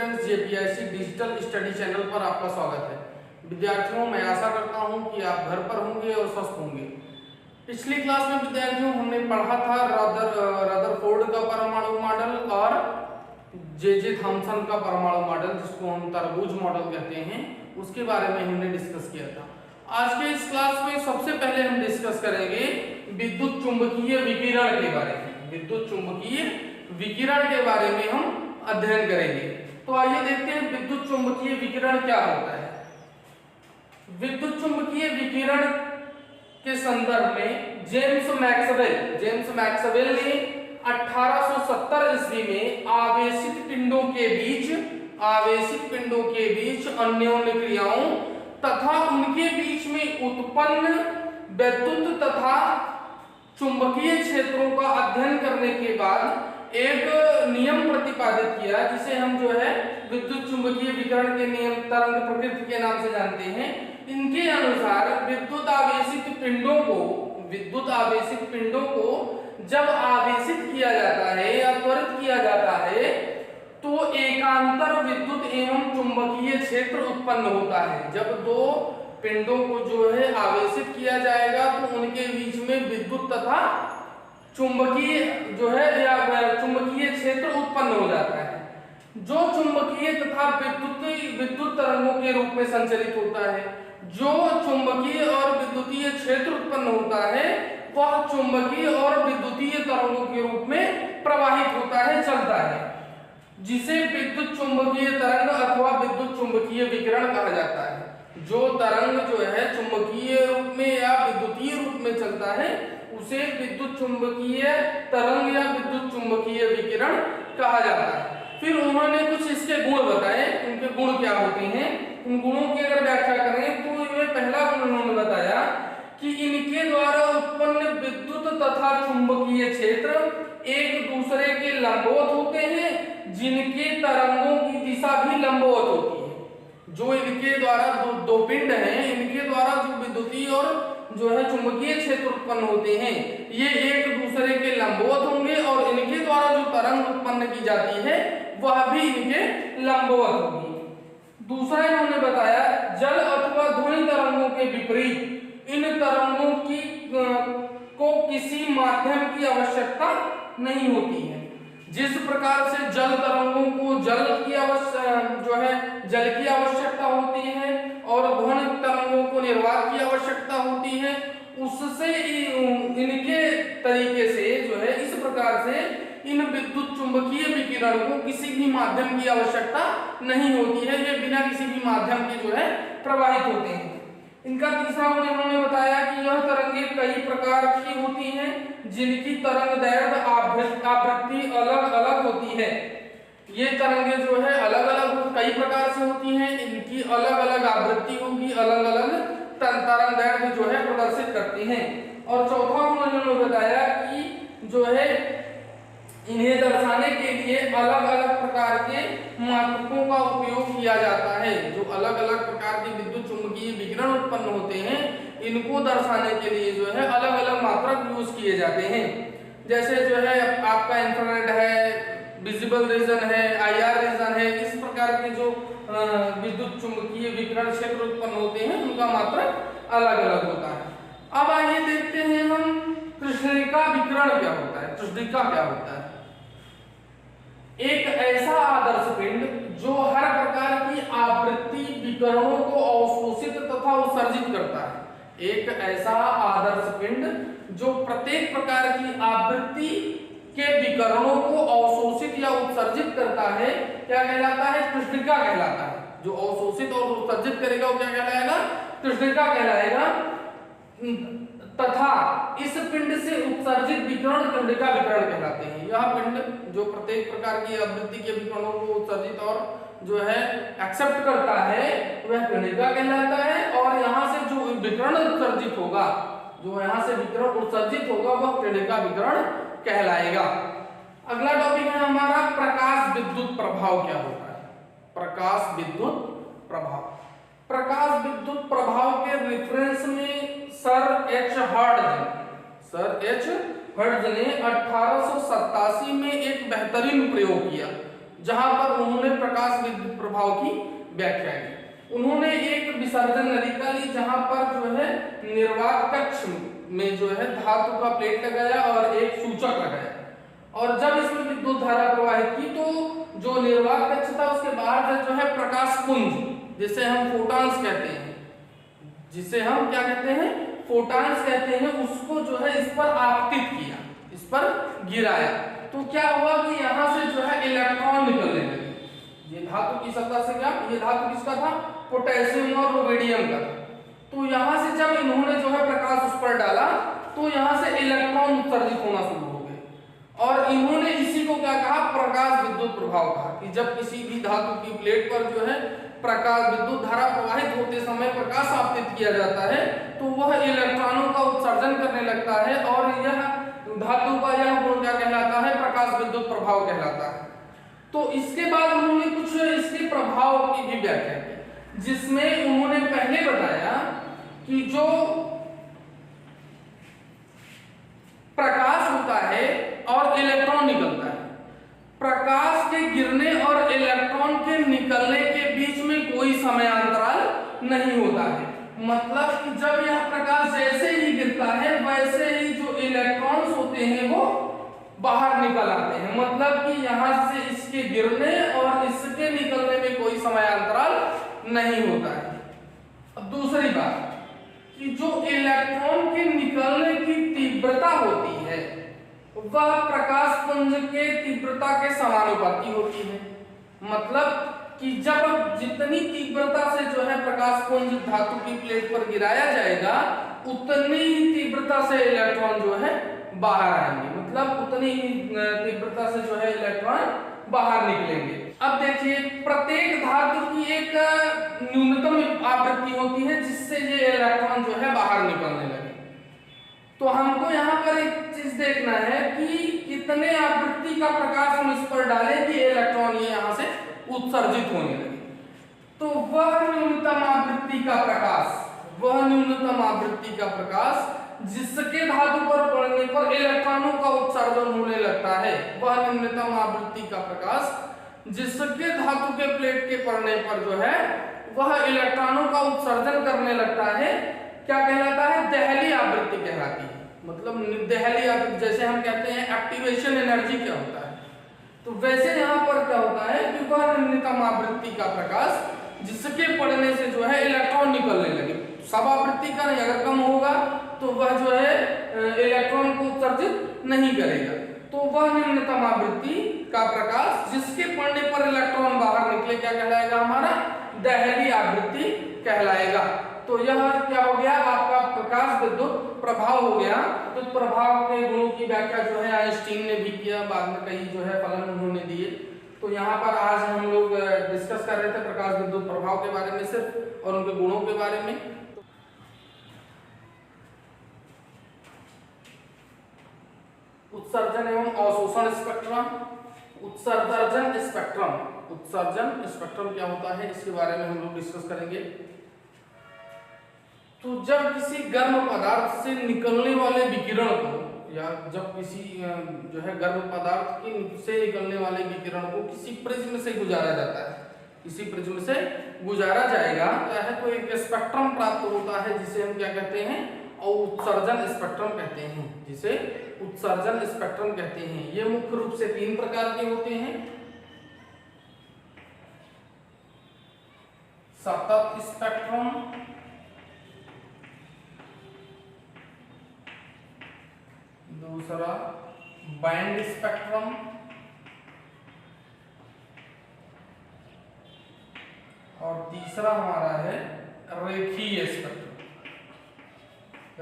Students, JPSC digital study channel पर आपका स्वागत है। विद्यार्थियों, मैं आशा करता हूं कि आप घर पर होंगे और स्वस्थ होंगे। पिछली क्लास में विद्यार्थियों हमने पढ़ा था रदरफोर्ड का परमाणु मॉडल और जे थॉमसन का परमाणु मॉडल, जिसको हम तरबूज मॉडल कहते हैं, उसके बारे में हमने डिस्कस किया था। आज के इस क्लास में सबसे पहले हम डिस्कस करेंगे विद्युत चुंबकीय विकिरण के बारे में। विद्युत चुंबकीय विकिरण के बारे में हम अध्ययन करेंगे। तो आइए देखते हैं विद्युत चुंबकीय विकिरण क्या होता है। विद्युत चुंबकीय विकिरण के संदर्भ में जेम्स मैक्सवेल ने 1870 ईस्वी में आवेशित पिंडों के बीच अन्योन्य क्रियाओं तथा उनके बीच में उत्पन्न वैद्युत तथा चुंबकीय क्षेत्रों का अध्ययन करने के बाद एक नियम प्रतिपादित किया, जिसे हम विद्युत चुंबकीय विकिरण के नियम तरंग प्रकृति के नाम से जानते हैं। इनके अनुसार विद्युत आवेशित पिंडों को जब आवेशित किया जाता है या त्वरित किया जाता है तो एकांतर विद्युत एवं चुंबकीय क्षेत्र उत्पन्न होता है। जब दो पिंडों को आवेशित किया जाएगा तो उनके बीच में विद्युत तथा चुंबकीय चुंबकीय क्षेत्र उत्पन्न हो जाता है, जो चुंबकीय तथा विद्युत तरंगों के रूप में संचरित होता है। जो चुंबकीय और विद्युतीय क्षेत्र उत्पन्न होता है वह चुंबकीय और विद्युतीय तरंगों के रूप में प्रवाहित होता है, चलता है, जिसे विद्युत चुंबकीय तरंग अथवा विद्युत चुंबकीय विकिरण कहा जाता है। जो तरंग चुंबकीय रूप में या विद्युतीय रूप में चलता है उसे विद्युत चुंबकीय तरंग या विद्युत चुंबकीय विकिरण कहा जाता है। फिर उन्होंने कुछ इसके गुण बताए, उनके गुण क्या होते हैं। उन गुणों की अगर व्याख्या करें तो इनमें पहला गुण उन्होंने बताया कि इनके द्वारा उत्पन्न विद्युत तथा चुंबकीय क्षेत्र एक दूसरे के लंबवत होते हैं, जिनके तरंगों की दिशा भी लंबवत होती है। जो इनके द्वारा दो पिंड हैं, इनके द्वारा जो विद्युतीय और चुंबकीय क्षेत्र उत्पन्न होते हैं, ये एक दूसरे के लंबवत होंगे और इनके द्वारा जो तरंग उत्पन्न की जाती है वह भी इनके लंबवत होगी। दूसरा इन्होंने बताया जल अथवा ध्वनि तरंगों के विपरीत इन तरंगों की को किसी माध्यम की आवश्यकता नहीं होती है। जिस प्रकार से जल तरंगों को जल की आवश्यकता होती है और ध्वनि तरंगों को निर्वात की आवश्यकता होती है, उससे इनके तरीके से इस प्रकार से इन विद्युत चुंबकीय विकिरण को किसी भी माध्यम की आवश्यकता नहीं होती है। ये बिना किसी भी माध्यम के प्रवाहित होते हैं। इनका तीसरा गुण इन्होंने बताया कि यह तरंगें कई प्रकार की होती हैं, जिनकी तरंगदैर्घ्य आवृत्ति अलग अलग होती है। ये तरंगें अलग अलग कई प्रकार से होती हैं, इनकी अलग अलग आवृत्ति होगी, अलग अलग तरंगदैर्घ्य प्रदर्शित करती हैं। और चौथा गुण इन्होंने बताया कि इन्हें दर्शाने के लिए अलग अलग प्रकार के मात्रकों का उपयोग किया जाता है। जो अलग अलग प्रकार के विद्युत चुंबकीय विकिरण उत्पन्न होते हैं, इनको दर्शाने के लिए अलग अलग मात्रक यूज किए जाते हैं। जैसे आपका इंफ्रारेड है, विजिबल रीजन है, IR रीजन है, इस प्रकार के जो विद्युत चुंबकीय विकिरण क्षेत्र उत्पन्न होते हैं उनका मात्रक अलग अलग होता है। अब आइए देखते हैं हम कृष्णिका विकिरण क्या होता है। कृष्णिका क्या होता है? एक ऐसा आदर्श पिंड जो हर प्रकार की आवृत्ति विकिरणों को अवशोषित तथा उत्सर्जित करता है। एक ऐसा आदर्श पिंड जो प्रत्येक प्रकार की आवृत्ति के विकिरणों को अवशोषित या उत्सर्जित करता है, क्या कहलाता है? कृष्णिका कहलाता है। जो अवशोषित और उत्सर्जित करेगा वो क्या कहलाएगा? कृष्णिका कहलाएगा। तथा इस पिंड से उत्सर्जित विकिरण कृष्णिका विकिरण कहलाते हैं। यह पिंड जो प्रत्येक प्रकार की आवृत्ति के विकिरणों को उत्सर्जित और एक्सेप्ट करता है वह कृष्णिका कहलाता है। और यहाँ से जो विकिरण उत्सर्जित होगा, वह कृष्णिका विकिरण कहलाएगा। अगला टॉपिक है हमारा प्रकाश विद्युत प्रभाव क्या होता है। प्रकाश विद्युत प्रभाव के रेफरेंस में सर एच हर्ट्ज ने 1887 में एक बेहतरीन प्रयोग किया, जहां पर उन्होंने प्रकाश प्रभाव की व्याख्या की। उन्होंने एक विसर्जन नलिका ली जहां पर जो है निर्वात कक्ष में जो है धातु का प्लेट लगाया और एक सूचक लगाया, और जब इसमें विद्युत धारा प्रवाहित की तो जो निर्वात कक्ष था उसके बाहर जो है प्रकाश पुंज, जिसे हम फोटॉन्स कहते हैं, जिसे हम क्या कहते हैं, फोटॉन्स कहते हैं, उसको जो है इस पर आपतित किया, इस पर गिराया। तो क्या हुआ कि यहाँ से जो है इलेक्ट्रॉन निकलने लगे। ये धातु की सतह से क्या, ये धातु किसका था, पोटेशियम और रुबिडियम का था। तो यहाँ से जब इन्होंने जो है प्रकाश उस पर डाला तो यहाँ से इलेक्ट्रॉन उत्सर्जित होना शुरू हो गए, और इन्होंने इसी को क्या कहा, प्रकाश विद्युत प्रभाव कहा। कि जब किसी भी धातु की प्लेट पर जो है प्रकाश विद्युत धारा प्रवाहित होते समय प्रकाश आपतित किया जाता है तो वह इलेक्ट्रॉनों का उत्सर्जन करने लगता है, और यह धातु का यह गुण क्या कहलाता है, प्रकाश विद्युत प्रभाव कहलाता है। तो इसके बाद उन्होंने कुछ इसके प्रभाव की भी व्याख्या की, जिसमें उन्होंने पहले बताया कि जो प्रकाश होता है और इलेक्ट्रॉन निकलता है, प्रकाश के गिरने और इलेक्ट्रॉन के निकलने के बीच में कोई समयांतराल नहीं होता है। मतलब कि जब यह प्रकाश जैसे ही गिरता है वैसे ही जो इलेक्ट्रॉन्स होते हैं वो बाहर निकल आते हैं। मतलब कि यहां से इसके गिरने और इसके निकलने में कोई समयांतराल नहीं होता है। अब दूसरी बात कि जो इलेक्ट्रॉन के निकलने की तीव्रता होती है वह प्रकाश पुंज के तीव्रता के समानुपाती होती है। मतलब कि जब जितनी तीव्रता से जो है प्रकाश पुंज धातु की प्लेट पर गिराया जाएगा उतनी ही तीव्रता से इलेक्ट्रॉन जो है बाहर आएंगे, मतलब उतनी ही तीव्रता से जो है इलेक्ट्रॉन बाहर निकलेंगे। अब देखिए प्रत्येक धातु की एक न्यूनतम आवृत्ति होती है जिससे ये इलेक्ट्रॉन जो है बाहर निकलने लगे। तो हमको यहाँ पर एक चीज देखना है कि कितने आवृत्ति का प्रकाश हम इस पर डालें कि इलेक्ट्रॉन ये यहाँ से उत्सर्जित होने लगे। तो वह न्यूनतम आवृत्ति का प्रकाश, वह न्यूनतम आवृत्ति का प्रकाश जिसके धातु पर पड़ने पर इलेक्ट्रॉनों का उत्सर्जन होने लगता है, वह न्यूनतम आवृत्ति का प्रकाश जिसके धातु के प्लेट के पड़ने पर जो है वह इलेक्ट्रॉनों का उत्सर्जन करने लगता है, क्या कहलाता है, दहली आवृत्ति कहलाती है। मतलब दहली आवृत्ति, जैसे हम कहते हैं एक्टिवेशन एनर्जी क्या होता है, तो वैसे यहाँ पर क्या होता है कि वह न्यूनतम आवृत्ति का प्रकाश जिसके पड़ने से जो है इलेक्ट्रॉन निकलने लगे। सब आवृत्ति का नहीं, अगर कम होगा तो वह जो है इलेक्ट्रॉन को उत्सर्जित नहीं करेगा। तो वह न्यूनतम आवृत्ति का प्रकाश जिसके पड़ने पर इलेक्ट्रॉन बाहर निकले क्या कहलाएगा, हमारा दहली आवृत्ति कहलाएगा। तो यह क्या हो गया, आपका प्रकाश विद्युत प्रभाव हो गया। तो प्रभाव के गुणों की व्याख्या जो है आइंस्टीन ने भी किया, बाद में कई जो है फलन उन्होंने दिए। तो यहाँ पर आज हम लोग डिस्कस कर रहे थे प्रकाश विद्युत प्रभाव के बारे में सिर्फ, और उनके गुणों के बारे में। उत्सर्जन एवं अवशोषण स्पेक्ट्रम। उत्सर्जन स्पेक्ट्रम, उत्सर्जन स्पेक्ट्रम क्या होता है इसके बारे में हम लोग डिस्कस करेंगे। तो जब किसी गर्म पदार्थ से निकलने वाले विकिरण को, या जब किसी जो है गर्म पदार्थ से निकलने वाले विकिरण को किसी प्रिज्म से गुजारा जाता है, किसी प्रिज्म से गुजारा जाएगा तो एक स्पेक्ट्रम प्राप्त होता है जिसे हम क्या कहते हैं, और उत्सर्जन स्पेक्ट्रम कहते हैं, जिसे उत्सर्जन स्पेक्ट्रम कहते हैं। ये मुख्य रूप से 3 प्रकार के होते हैं। सतत स्पेक्ट्रम, दूसरा बैंड स्पेक्ट्रम, और तीसरा हमारा है रेखीय स्पेक्ट्रम।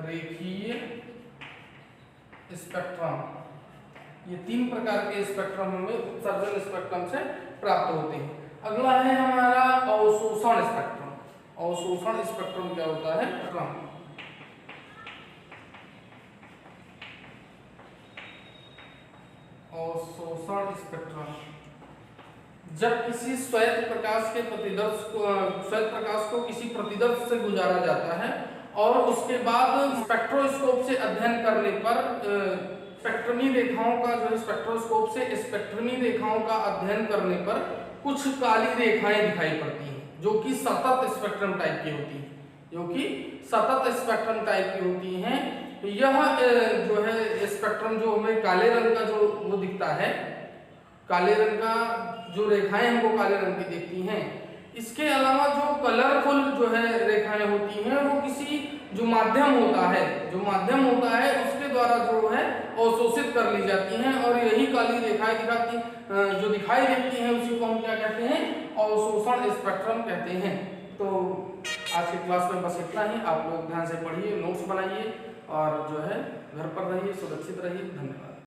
रेखीय स्पेक्ट्रम, ये 3 प्रकार के स्पेक्ट्रम हमें उत्सर्जन स्पेक्ट्रम से प्राप्त होते हैं। अगला है हमारा अवशोषण स्पेक्ट्रम। अवशोषण स्पेक्ट्रम क्या होता है, अवशोषण स्पेक्ट्रम जब किसी श्वेत प्रकाश के प्रतिदर्श को, श्वेत प्रकाश को किसी प्रतिदर्श से गुजारा जाता है और उसके बाद स्पेक्ट्रोस्कोप से अध्ययन करने पर स्पेक्ट्रमी रेखाओं का जो है स्पेक्ट्रोस्कोप से स्पेक्ट्रमी रेखाओं का अध्ययन करने पर कुछ काली रेखाएं दिखाई पड़ती हैं जो कि सतत स्पेक्ट्रम टाइप की होती हैं, जो कि सतत स्पेक्ट्रम टाइप की होती हैं। यह जो है स्पेक्ट्रम जो हमें काले रंग का जो वो दिखता है, काले रंग का जो रेखाएं हमको काले रंग की दिखती हैं, इसके अलावा जो कलरफुल जो है रेखाएं होती हैं वो किसी जो माध्यम होता है, जो माध्यम होता है उसके द्वारा जो है अवशोषित कर ली जाती हैं, और यही काली रेखाएं जो दिखाई देती हैं उसी को हम क्या कहते हैं, अवशोषण स्पेक्ट्रम कहते हैं। तो आज की क्लास में बस इतना ही। आप लोग ध्यान से पढ़िए, नोट्स बनाइए और जो है घर पर रहिए, सुरक्षित रहिए। धन्यवाद।